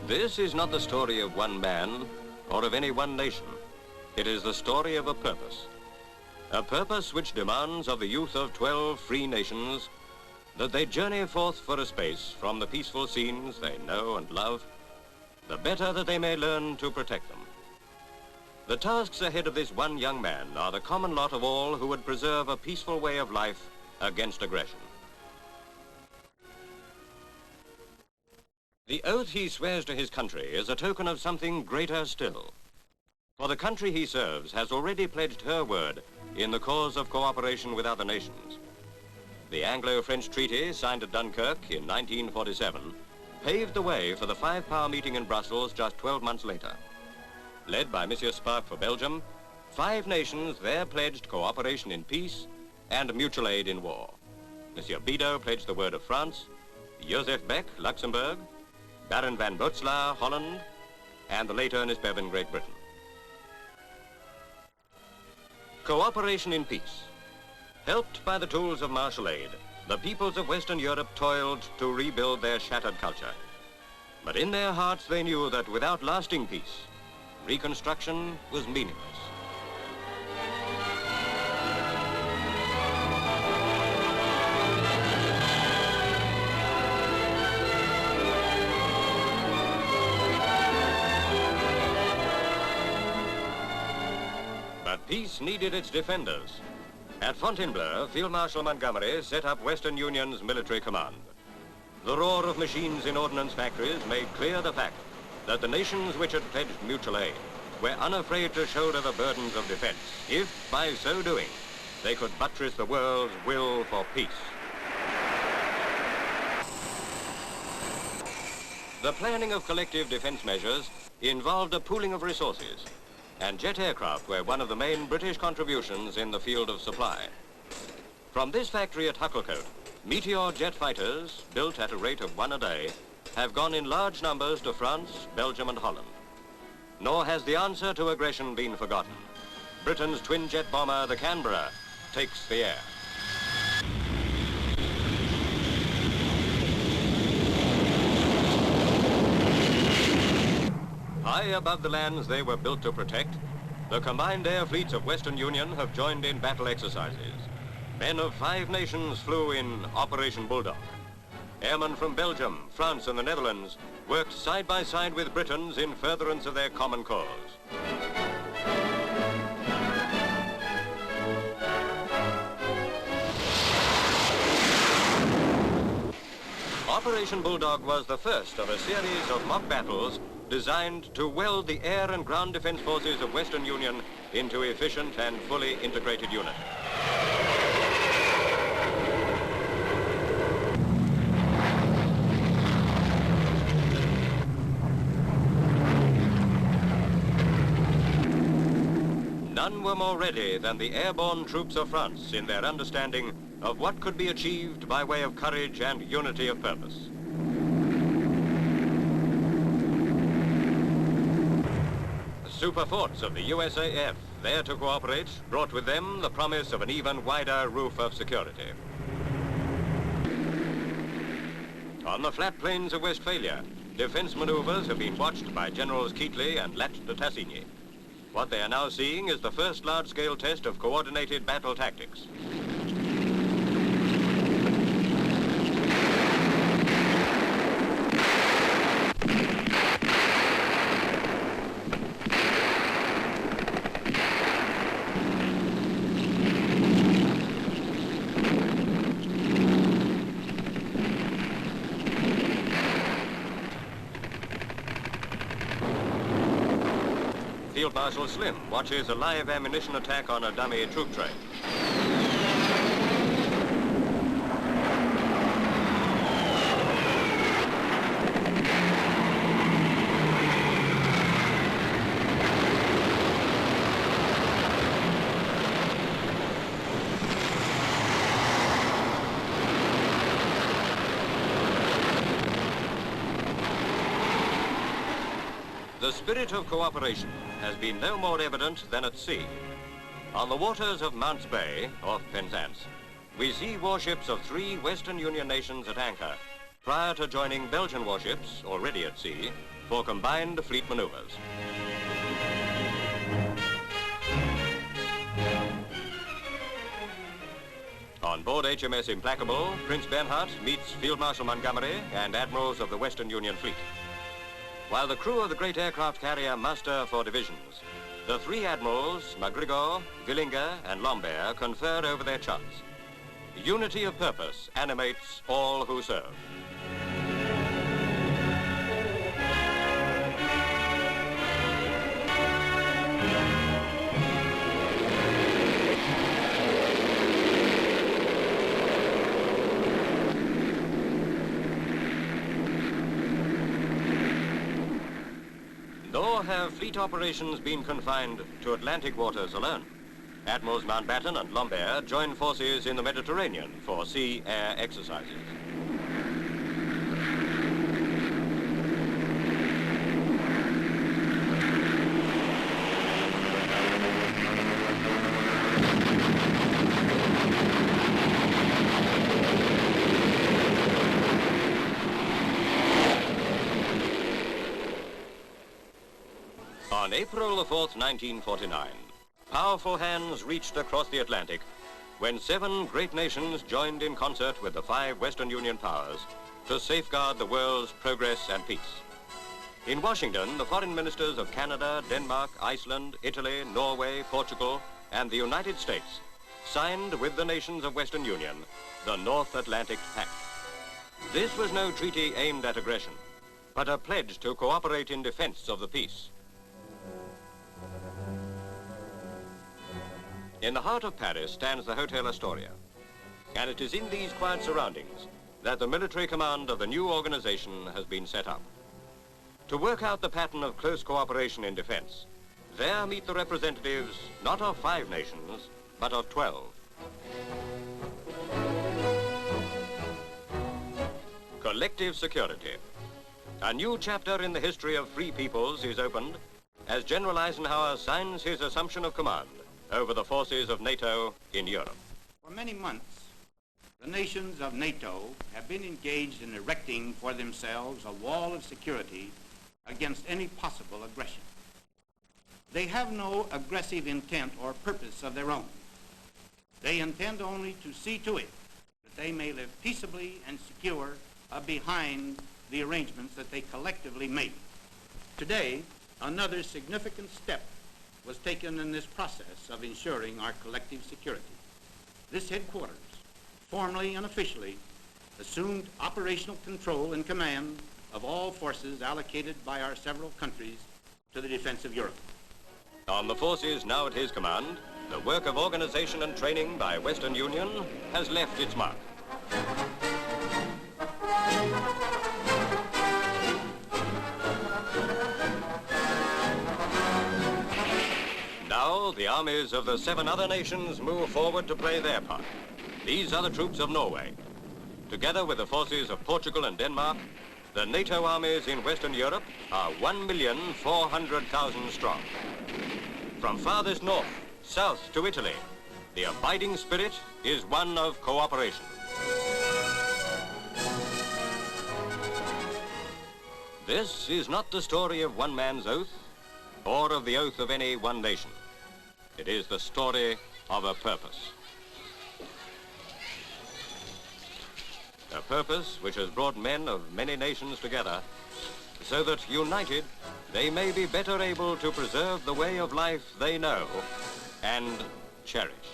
This is not the story of one man or of any one nation. It is the story of a purpose. A purpose which demands of the youth of 12 free nations that they journey forth for a space from the peaceful scenes they know and love, the better that they may learn to protect them. The tasks ahead of this one young man are the common lot of all who would preserve a peaceful way of life against aggression. The oath he swears to his country is a token of something greater still. For the country he serves has already pledged her word in the cause of cooperation with other nations. The Anglo-French Treaty, signed at Dunkirk in 1947, paved the way for the five-power meeting in Brussels just 12 months later. Led by Monsieur Spark for Belgium, 5 nations there pledged cooperation in peace and mutual aid in war. Monsieur Bidault pledged the word of France, Joseph Beck, Luxembourg, Baron van Boetzelaar, Holland, and the late Ernest Bevin, Great Britain. Cooperation in peace. Helped by the tools of martial aid, the peoples of Western Europe toiled to rebuild their shattered culture. But in their hearts they knew that without lasting peace, reconstruction was meaningless. But peace needed its defenders. At Fontainebleau, Field Marshal Montgomery set up Western Union's military command. The roar of machines in ordnance factories made clear the fact that the nations which had pledged mutual aid were unafraid to shoulder the burdens of defense, if, by so doing, they could buttress the world's will for peace. The planning of collective defense measures involved a pooling of resources, and jet aircraft were one of the main British contributions in the field of supply. From this factory at Hucklecote, Meteor jet fighters, built at a rate of 1 a day, have gone in large numbers to France, Belgium and Holland. Nor has the answer to aggression been forgotten. Britain's twin-jet bomber, the Canberra, takes the air. High above the lands they were built to protect, the combined air fleets of Western Union have joined in battle exercises. Men of 5 nations flew in Operation Bulldog. Airmen from Belgium, France and the Netherlands worked side by side with Britons in furtherance of their common cause. Operation Bulldog was the first of a series of mock battles designed to weld the air and ground defense forces of Western Union into efficient and fully integrated unit. None were more ready than the airborne troops of France in their understanding of what could be achieved by way of courage and unity of purpose. The super forts of the USAF, there to cooperate, brought with them the promise of an even wider roof of security. On the flat plains of Westphalia, defense maneuvers have been watched by Generals Keithley and Lat de Tassigny. What they are now seeing is the first large-scale test of coordinated battle tactics. Field Marshal Slim watches a live ammunition attack on a dummy troop train. The spirit of cooperation has been no more evident than at sea. On the waters of Mounts Bay, off Penzance, we see warships of 3 Western Union nations at anchor, prior to joining Belgian warships, already at sea, for combined fleet maneuvers. On board HMS Implacable, Prince Bernhard meets Field Marshal Montgomery and admirals of the Western Union Fleet. While the crew of the great aircraft carrier muster for divisions, the three admirals, MacGregor, Villinger, and Lambert, confer over their charts. Unity of purpose animates all who serve. Nor have fleet operations been confined to Atlantic waters alone. Admirals Mountbatten and Lambert joined forces in the Mediterranean for sea-air exercises. On April the 4th, 1949, powerful hands reached across the Atlantic when 7 great nations joined in concert with the 5 Western Union powers to safeguard the world's progress and peace. In Washington, the foreign ministers of Canada, Denmark, Iceland, Italy, Norway, Portugal, and the United States signed with the nations of Western Union the North Atlantic Pact. This was no treaty aimed at aggression, but a pledge to cooperate in defense of the peace. In the heart of Paris stands the Hotel Astoria, and it is in these quiet surroundings that the military command of the new organization has been set up. To work out the pattern of close cooperation in defense, there meet the representatives not of 5 nations, but of 12. Collective security. A new chapter in the history of free peoples is opened as General Eisenhower signs his assumption of command over the forces of NATO in Europe. For many months, the nations of NATO have been engaged in erecting for themselves a wall of security against any possible aggression. They have no aggressive intent or purpose of their own. They intend only to see to it that they may live peaceably and secure behind the arrangements that they collectively made. Today, another significant step was taken in this process of ensuring our collective security. This headquarters, formally and officially, assumed operational control and command of all forces allocated by our several countries to the defense of Europe. On the forces now at his command, the work of organization and training by Western Union has left its mark. Now, the armies of the 7 other nations move forward to play their part. These are the troops of Norway. Together with the forces of Portugal and Denmark, the NATO armies in Western Europe are 1,400,000 strong. From farthest north, south to Italy, the abiding spirit is one of cooperation. This is not the story of one man's oath or of the oath of any one nation. It is the story of a purpose. A purpose which has brought men of many nations together so that, united, they may be better able to preserve the way of life they know and cherish.